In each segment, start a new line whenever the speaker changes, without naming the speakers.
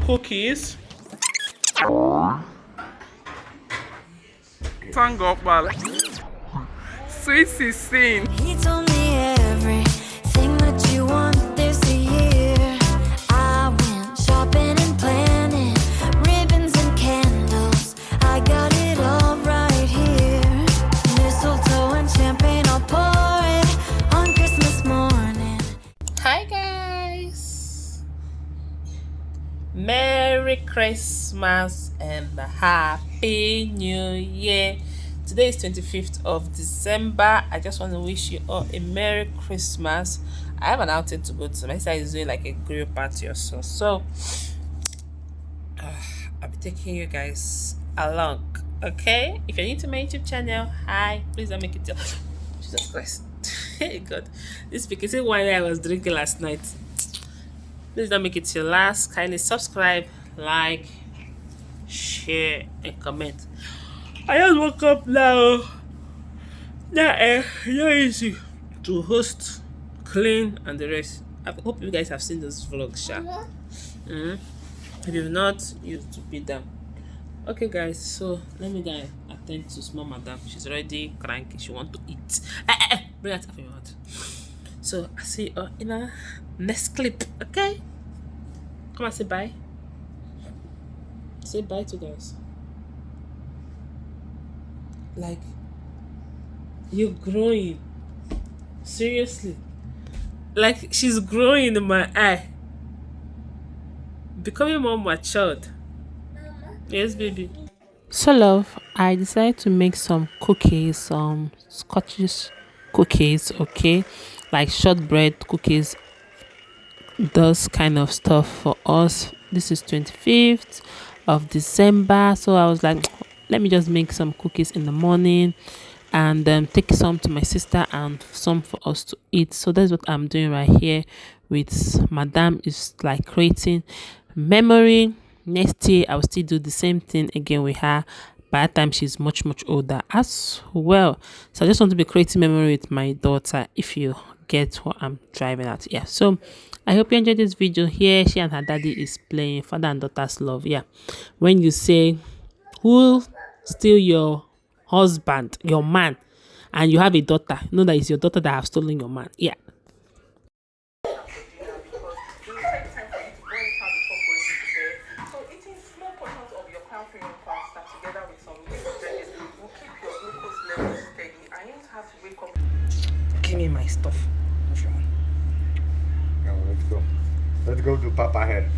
cookies. Thank God, man. Sweet 16.
He told me everything that you want this year. I went shopping and planning, ribbons and candles. I got it all right here. Mistletoe and champagne, I'll pour it on Christmas morning.
Hi guys. Merry Christmas and Happy New Year. Today is 25th of December. I just want to wish you all a Merry Christmas. I have an outing to go to. My sister is doing like a grill party or so. So, I'll be taking you guys along. Okay? If you're new to my YouTube channel, hi. Please don't make it till... Jesus Christ. Hey God. This because it's wine I was drinking last night. Please don't make it till last. Kindly subscribe, like, share, and comment. I just woke up now. Not easy to host, clean, and the rest. I hope you guys have seen those vlogs, sha. If you've not, you to be them. Okay, guys. So let me go attend to small madam. She's already cranky. She want to eat. Bring her to your mouth. So I see you in a next clip. Okay. Come and say bye. Say bye to guys. Like, you're growing. Seriously. Like, she's growing in my eye. Becoming more matured. Mama. Yes, baby. So, love, I decided to make some cookies, some Scottish cookies, okay? Like shortbread cookies, those kind of stuff for us. This is 25th of December. So, I was like, let me just make some cookies in the morning and take some to my sister and some for us to eat. So that's what I'm doing right here with Madame. Is like creating memory. Next year I will still do the same thing again with her. By that time she's much older as well. So I just want to be creating memory with my daughter, if you get what I'm driving at. Yeah, so I hope you enjoyed this video. Here she and her daddy is playing father and daughter's love. Yeah, when you say who steal your husband, your man, and you have a daughter, know that it's your daughter that have stolen your man. Yeah. Give me my stuff.
No, let's go. Let's go to Papa Head.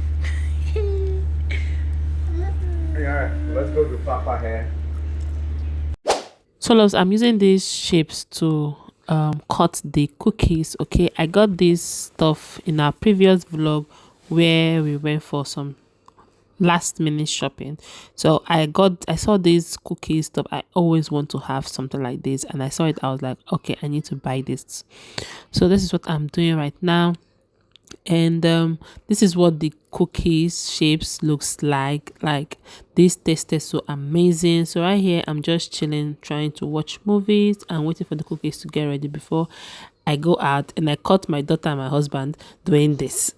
Yeah, let's go to Papa Head.
So loves, I'm using these shapes to cut the cookies. Okay, I got this stuff in our previous vlog where we went for some last minute shopping. So I saw these cookies stuff. I always want to have something like this, and I saw it. I was like, okay, I need to buy this. So this is what I'm doing right now. And this is what the cookies shapes looks like. This tasted so amazing. So right here I'm just chilling, trying to watch movies and waiting for the cookies to get ready before I go out. And I caught my daughter and my husband doing this.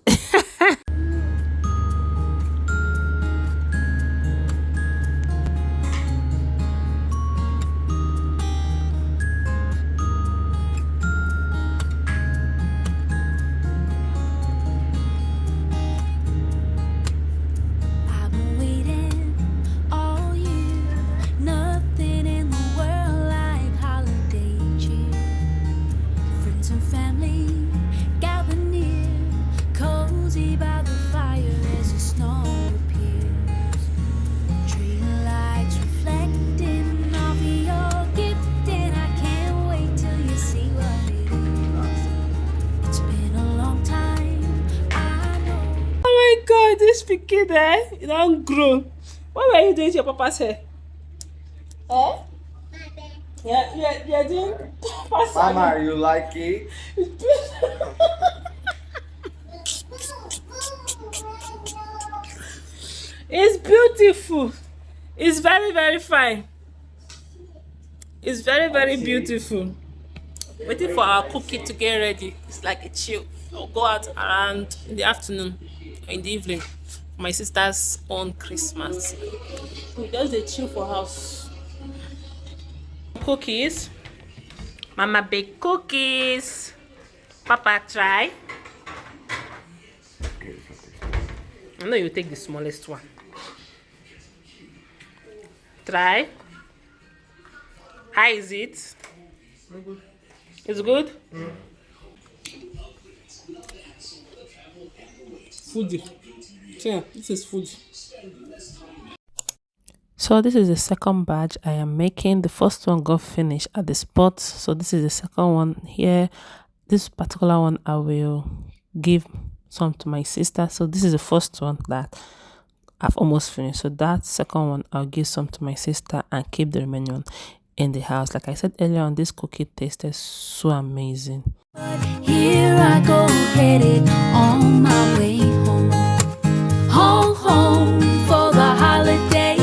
This pikin there, you don't grow. What were you doing to your papa's hair? Eh? Yeah, you're doing papa's hair.
Mama, you like it?
It's beautiful. It's very fine. It's very beautiful. Waiting for our cookie to get ready. It's like a chill. I'll go out around in the afternoon or in the evening. my sister's own Christmas. We just dey chill for house. Cookies. Mama bake cookies. Papa try. I know you take the smallest one. Try. How is it? It's good? Foodie. Yeah, this is food. So this is the second batch I am making. The first one got finished at the spot. So this is the second one here. This particular one I will give some to my sister. So this is the first one that I've almost finished. So that second one I'll give some to my sister and keep the remaining one in the house. Like I said earlier on, this cookie tasted so amazing.
Here I go, headed on my way home. Home, home for the holiday.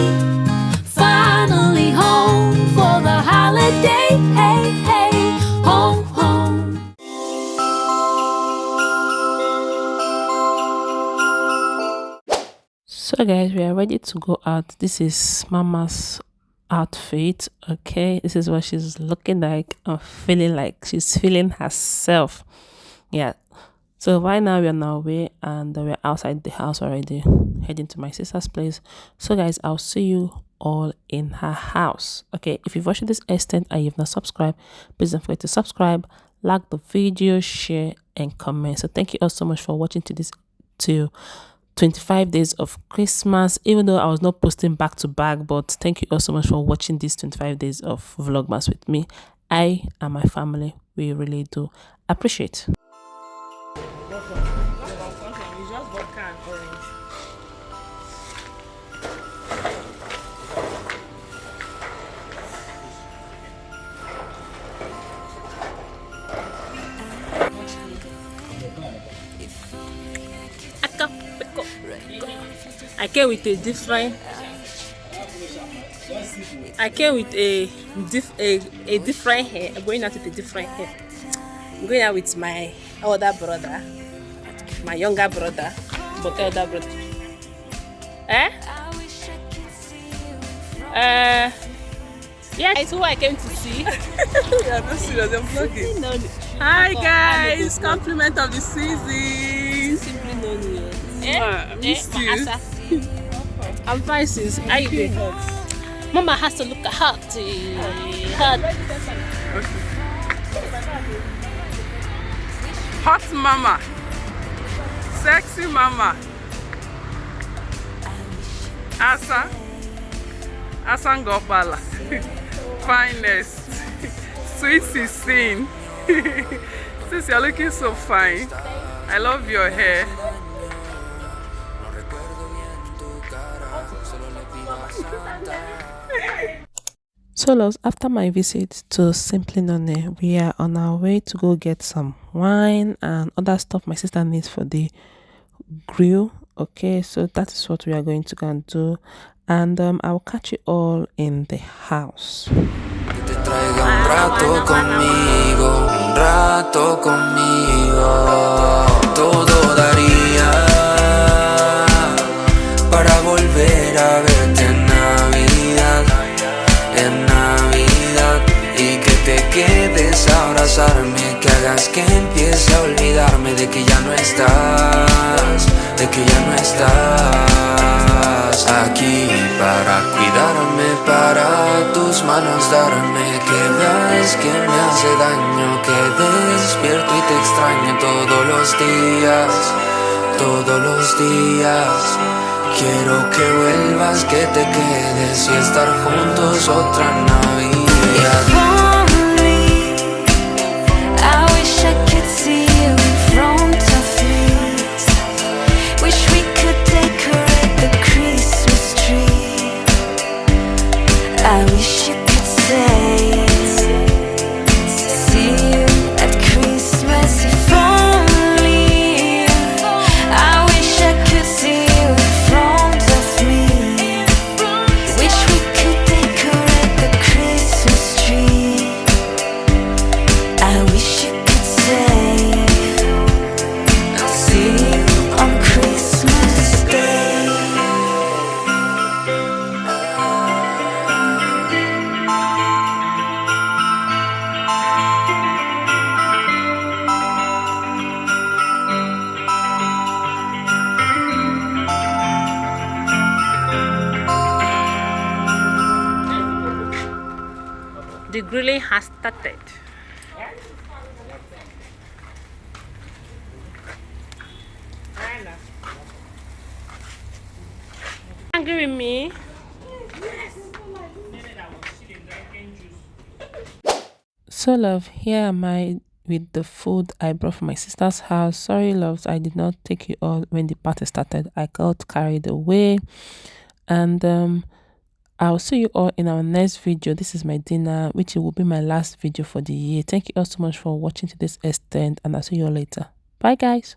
Finally home for the holiday. Hey, hey, home, home.
So guys, we are ready to go out. This is Mama's outfit. Okay, this is what she's looking like and feeling like. She's feeling herself. Yeah. So right now we're on our way and we're outside the house already, heading to my sister's place. So guys, I'll see you all in her house. Okay, if you've watched this extent and you've not subscribed, please don't forget to subscribe, like the video, share and comment. So thank you all so much for watching to this 25 days of Christmas, even though I was not posting back to back, but thank you all so much for watching these 25 days of Vlogmas with me. I and my family, we really do appreciate. I came with a different. I came with a different hair. I'm going out with a different hair. I'm going out with my older brother, my younger brother, but elder brother. Yeah, it's who I came to see.
Yeah, not serious. I'm vlogging. Hi guys, compliment of the season.
Simply known.
I missed you.
I'm fine, sis. How you doing? Mama has to look hot.
Hot mama, sexy mama. Asa Ngopala, finest, sweet 16. Sis, you're looking so fine. I love your hair.
So loves, after my visit to Simply None, we are on our way to go get some wine and other stuff my sister needs for the grill. Okay, so that is what we are going to go and do, and I'll catch you all in the house.
Te traiga un rato conmigo, todo daría para volver a verte en Navidad, y que te quedes a abrazarme, que hagas que empiece a olvidarme de que ya no estás, aquí para cuidarme, para tus manos darme, que veas que me hace daño, que despierto y te extraño todos los días. Quiero que vuelvas, que te quedes y estar juntos otra Navidad.
Tree.
the grilling has started. Angry with me? So love, here am I with the food I brought from my sister's house. Sorry loves, I did not take you all when the party started. I got carried away. And I'll see you all in our next video. This is my dinner, which will be my last video for the year. Thank you all so much for watching to this extent, and I'll see you all later. Bye guys.